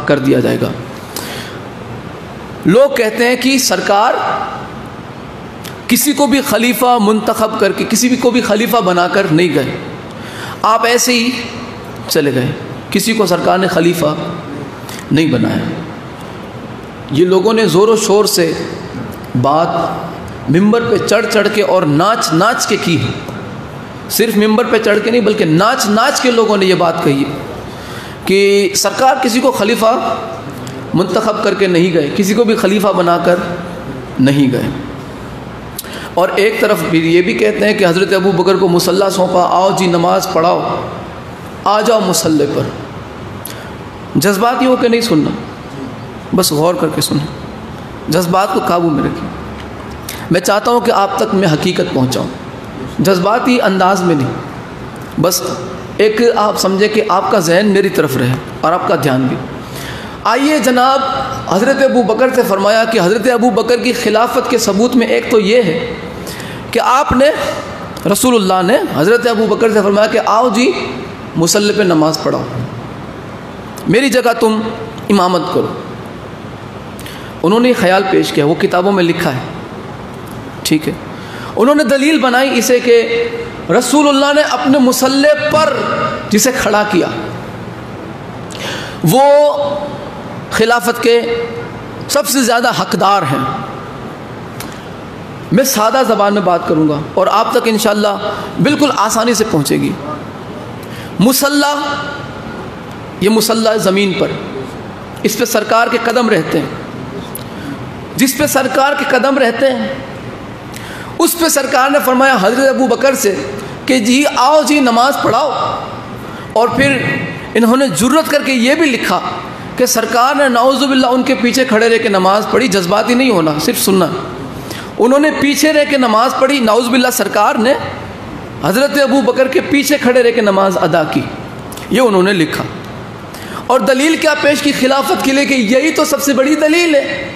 کر دیا جائے گا۔ لوگ کہتے ہیں کہ سرکار کسی کو بھی خلیفہ منتخب کر کے کسی کو بھی خلیفہ بنا کر نہیں گئے، آپ ایسے ہی چلے گئے، کسی کو سرکار نے خلیفہ نہیں بنایا۔ یہ لوگوں نے زور و شور سے بات ممبر پہ چڑھ چڑھ کے اور ناچ ناچ کے کی ہے، صرف ممبر پہ چڑھ کے نہیں بلکہ ناچ ناچ کے لوگوں نے یہ بات کہی ہے کہ سرکار کسی کو خلیفہ منتخب کر کے نہیں گئے، کسی کو بھی خلیفہ بنا کر نہیں گئے۔ اور ایک طرف یہ بھی کہتے ہیں کہ حضرت ابو بکر کو مصلی سونپا، آؤ جی نماز پڑھاؤ، آ جاؤ مصلی پر۔ جذباتی ہو کے نہیں سننا، بس غور کر کے سنیں، جذبات کو قابو میں رکھیں۔ میں چاہتا ہوں کہ آپ تک میں حقیقت پہنچاؤں، جذباتی انداز میں نہیں، بس ایک آپ سمجھے کہ آپ کا ذہن میری طرف رہے اور آپ کا دھیان بھی۔ آئیے جناب حضرت ابو بکر سے فرمایا کہ حضرت ابو بکر کی خلافت کے ثبوت میں ایک تو یہ ہے کہ آپ نے رسول اللہ نے حضرت ابو بکر سے فرمایا کہ آؤ جی مصلی پہ نماز پڑھاؤ، میری جگہ تم امامت کرو۔ انہوں نے خیال پیش کیا، وہ کتابوں میں لکھا ہے، ٹھیک ہے۔ انہوں نے دلیل بنائی اسے کہ رسول اللہ نے اپنے مصلی پر جسے کھڑا کیا وہ خلافت کے سب سے زیادہ حقدار ہیں۔ میں سادہ زبان میں بات کروں گا اور آپ تک انشاءاللہ بالکل آسانی سے پہنچے گی۔ مصلی، یہ مصلی زمین پر، اس پہ سرکار کے قدم رہتے ہیں، جس پہ سرکار کے قدم رہتے ہیں اس پہ سرکار نے فرمایا حضرت ابو بکر سے کہ جی آؤ جی نماز پڑھاؤ۔ اور پھر انہوں نے جرت کر کے یہ بھی لکھا کہ سرکار نے نعوذ باللہ ان کے پیچھے کھڑے رہ کے نماز پڑھی، جذباتی نہیں ہونا، صرف سننا۔ انہوں نے پیچھے رہ کے نماز پڑھی، نعوذ باللہ سرکار نے حضرت ابو بکر کے پیچھے کھڑے رہ کے نماز ادا کی، یہ انہوں نے لکھا۔ اور دلیل کیا پیش کی خلافت کے لیے کہ یہی تو سب سے بڑی دلیل ہے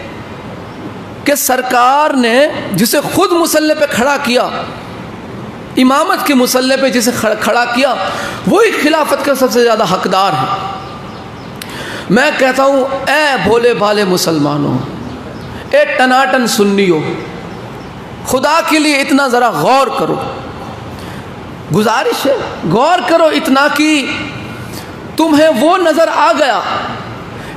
کہ سرکار نے جسے خود مصلی پہ کھڑا کیا، امامت کے مصلی پہ جسے کھڑا کیا، وہی خلافت کا سب سے زیادہ حقدار ہے۔ میں کہتا ہوں اے بھولے بھالے مسلمانوں، اے ٹناٹن سنیوں، خدا کے لیے اتنا ذرا غور کرو، گزارش ہے غور کرو اتنا کہ تمہیں وہ نظر آ گیا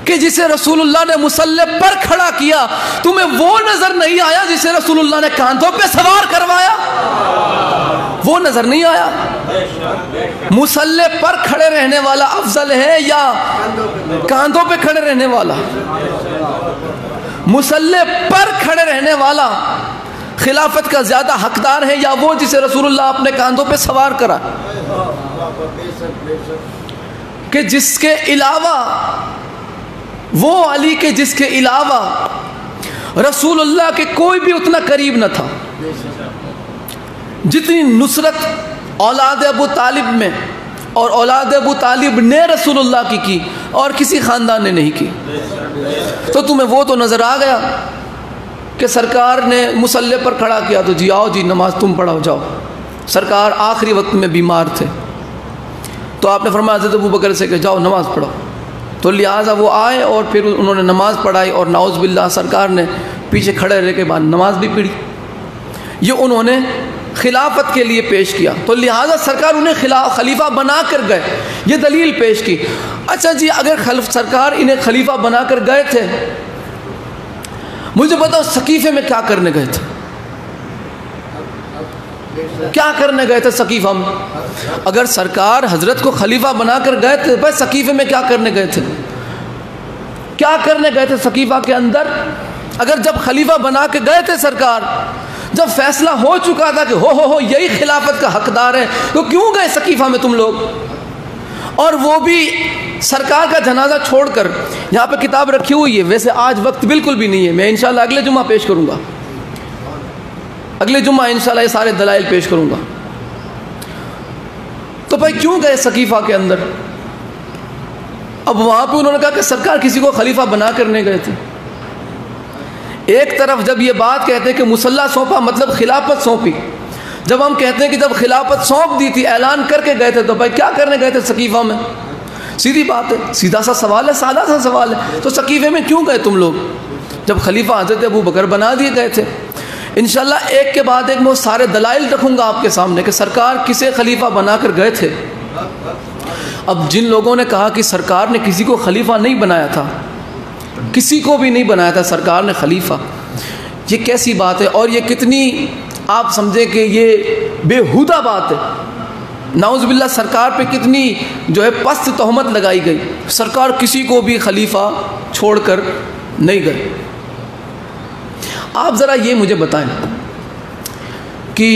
کہ جسے رسول اللہ نے مصلی پر کھڑا کیا، تمہیں وہ نظر نہیں آیا جسے رسول اللہ نے کاندھوں پہ سوار کروایا، وہ نظر نہیں آیا۔ مصلی پر کھڑے رہنے والا افضل ہے یا کاندھوں پہ کھڑے رہنے والا؟ مصلی پر کھڑے رہنے والا خلافت کا زیادہ حقدار ہے یا وہ جسے رسول اللہ اپنے کاندھوں پہ سوار کرا؟ کہ جس کے علاوہ وہ علی کے جس کے علاوہ رسول اللہ کے کوئی بھی اتنا قریب نہ تھا، جتنی نصرت اولاد ابو طالب میں اور اولاد ابو طالب نے رسول اللہ کی اور کسی خاندان نے نہیں کی۔ تو تمہیں وہ تو نظر آ گیا کہ سرکار نے مصلی پر کھڑا کیا تو جی آؤ جی نماز تم پڑھاؤ جاؤ۔ سرکار آخری وقت میں بیمار تھے تو آپ نے فرمایا حضرت ابو بکر سے کہ جاؤ نماز پڑھو، تو لہٰذا وہ آئے اور پھر انہوں نے نماز پڑھائی اور نعوذ باللہ سرکار نے پیچھے کھڑے رہ کے بعد نماز بھی پڑھی۔ یہ انہوں نے خلافت کے لیے پیش کیا، تو لہٰذا سرکار انہیں خلیفہ بنا کر گئے، یہ دلیل پیش کی۔ اچھا جی اگر سرکار انہیں خلیفہ بنا کر گئے تھے، مجھے بتاؤ سقیفے میں کیا کرنے گئے تھے؟ کیا کرنے گئے تھے سقیفہ میں؟ اگر سرکار حضرت کو خلیفہ بنا کر گئے تھے، بھائی سقیفے میں کیا کرنے گئے تھے؟ کیا کرنے گئے تھے سقیفہ کے اندر؟ اگر جب خلیفہ بنا کے گئے تھے سرکار، جب فیصلہ ہو چکا تھا کہ ہو یہی خلافت کا حقدار ہے، تو کیوں گئے سقیفہ میں تم لوگ؟ اور وہ بھی سرکار کا جنازہ چھوڑ کر، یہاں پہ کتاب رکھی ہوئی ہے، ویسے آج وقت بالکل بھی نہیں ہے، میں انشاءاللہ اگلے جمعہ پیش کروں گا، اگلے جمعہ انشاءاللہ یہ سارے دلائل پیش کروں گا۔ تو بھائی کیوں گئے سقیفہ کے اندر؟ اب وہاں پہ انہوں نے کہا کہ سرکار کسی کو خلیفہ بنا کرنے گئے تھے۔ ایک طرف جب یہ بات کہتے ہیں کہ مصلی سونپا مطلب خلافت سونپی، جب ہم کہتے ہیں کہ جب خلافت سونپ دی تھی، اعلان کر کے گئے تھے، تو بھائی کیا کرنے گئے تھے سقیفہ میں؟ سیدھی بات ہے، سیدھا سا سوال ہے، سادہ سا سوال ہے. تو سقیفے میں کیوں گئے تم لوگ جب خلیفہ حضرت ابو بکر بنا دیے گئے تھے؟ انشاءاللہ ایک کے بعد ایک میں وہ سارے دلائل رکھوں گا آپ کے سامنے کہ سرکار کسے خلیفہ بنا کر گئے تھے. اب جن لوگوں نے کہا کہ سرکار نے کسی کو خلیفہ نہیں بنایا تھا، کسی کو بھی نہیں بنایا تھا سرکار نے خلیفہ، یہ کیسی بات ہے؟ اور یہ کتنی آپ سمجھیں کہ یہ بےہودہ بات ہے. نعوذ باللہ سرکار پہ کتنی جو ہے پست تہمت لگائی گئی. سرکار کسی کو بھی خلیفہ چھوڑ کر نہیں گئے. آپ ذرا یہ مجھے بتائیں کہ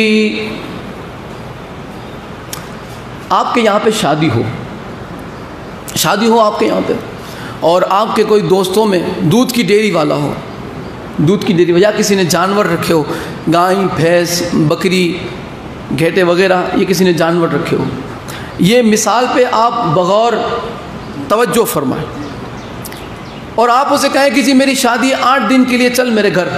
آپ کے یہاں پہ شادی ہو آپ کے یہاں پہ، اور آپ کے کوئی دوستوں میں دودھ کی ڈیری والا ہو، دودھ کی ڈیری، یا کسی نے جانور رکھے ہو، گائے، بھینس، بکری، گھیٹے وغیرہ، یہ کسی نے جانور رکھے ہو. یہ مثال پہ آپ بغور توجہ فرمائیں اور آپ اسے کہیں کہ جی میری شادی 8 دن کے لیے، چل میرے گھر،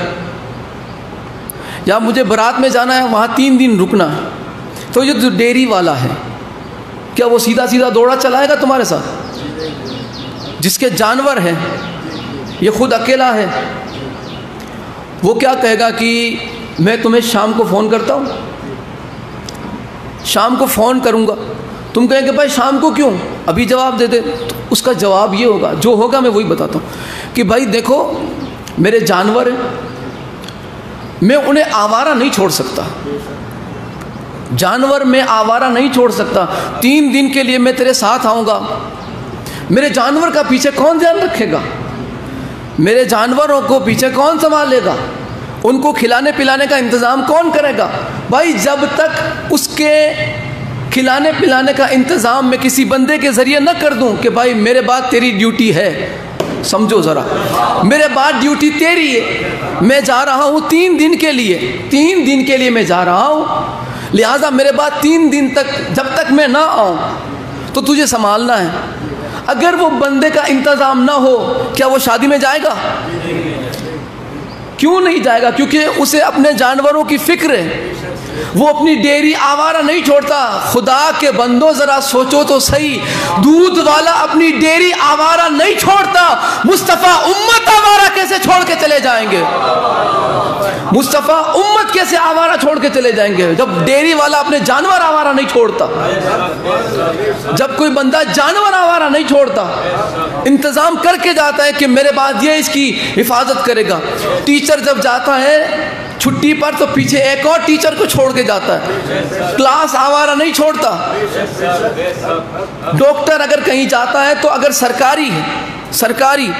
یا مجھے برات میں جانا ہے وہاں 3 دن رکنا ہے. تو یہ جو ڈیری والا ہے کیا وہ سیدھا سیدھا دوڑا چلائے گا تمہارے ساتھ؟ جس کے جانور ہیں، یہ خود اکیلا ہے، وہ کیا کہے گا کہ میں تمہیں شام کو فون کرتا ہوں، شام کو فون کروں گا. تم کہیں کہ بھائی شام کو کیوں، ابھی جواب دے دے. تو اس کا جواب یہ ہوگا، جو ہوگا میں وہی بتاتا ہوں، کہ بھائی دیکھو میرے جانور ہیں، میں انہیں آوارہ نہیں چھوڑ سکتا، جانور میں آوارہ نہیں چھوڑ سکتا. 3 دن کے لیے میں تیرے ساتھ آؤں گا، میرے جانور کا پیچھے کون دھیان رکھے گا؟ میرے جانوروں کو پیچھے کون سنبھالے گا؟ ان کو کھلانے پلانے کا انتظام کون کرے گا؟ بھائی جب تک اس کے کھلانے پلانے کا انتظام میں کسی بندے کے ذریعے نہ کر دوں کہ بھائی میرے بعد تیری ڈیوٹی ہے، سمجھو ذرا، میرے بعد ڈیوٹی تیری ہے، میں جا رہا ہوں 3 دن کے لیے، 3 دن کے لیے میں جا رہا ہوں، لہٰذا میرے بعد 3 دن تک جب تک میں نہ آؤں تو تجھے سنبھالنا ہے. اگر وہ بندے کا انتظام نہ ہو کیا وہ شادی میں جائے گا؟ کیوں نہیں جائے گا؟ کیونکہ اسے اپنے جانوروں کی فکر ہے، وہ اپنی ڈیری آوارہ نہیں چھوڑتا. خدا کے بندوں ذرا سوچو تو صحیح، دودھ والا اپنی ڈیری آوارہ نہیں چھوڑتا، مصطفیٰ امت آوارہ کیسے چھوڑ کے چلے جائیں گے؟ مصطفیٰ امت کیسے آوارہ چھوڑ کے چلے جائیں گے جب ڈیری والا اپنے جانور آوارہ نہیں چھوڑتا؟ جب کوئی بندہ جانور آوارہ نہیں چھوڑتا، انتظام کر کے جاتا ہے کہ میرے بعد یہ اس کی حفاظت کرے گا. ٹیچر جب جاتا ہے چھٹی پر تو پیچھے ایک اور ٹیچر کو چھوڑ کے جاتا ہے، کلاس آوارہ نہیں چھوڑتا. ڈاکٹر اگر کہیں جاتا ہے تو اگر سرکاری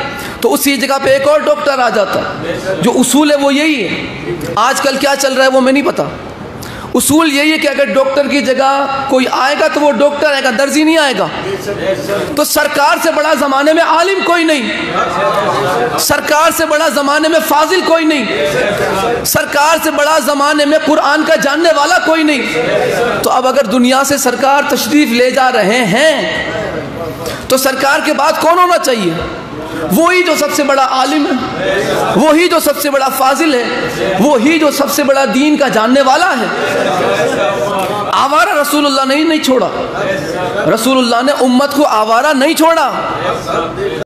تو اسی جگہ پہ ایک اور ڈاکٹر آ جاتا ہے. جو اصول ہے وہ یہی ہے. آج کل کیا چل رہا ہے وہ میں نہیں پتا، اصول یہی ہے کہ اگر ڈاکٹر کی جگہ کوئی آئے گا تو وہ ڈاکٹر آئے گا، درزی نہیں آئے گا. تو سرکار سے بڑا زمانے میں عالم کوئی نہیں، سرکار سے بڑا زمانے میں فاضل کوئی نہیں، سرکار سے بڑا زمانے میں قرآن کا جاننے والا کوئی نہیں. تو اب اگر دنیا سے سرکار تشریف لے جا رہے ہیں تو سرکار کے بعد کون ہونا چاہیے؟ وہی جو سب سے بڑا عالم ہے، وہی جو سب سے بڑا فاضل ہے، وہی جو سب سے بڑا دین کا جاننے والا ہے. آوارہ رسول اللہ نے نہیں چھوڑا، رسول اللہ نے امت کو آوارہ نہیں چھوڑا.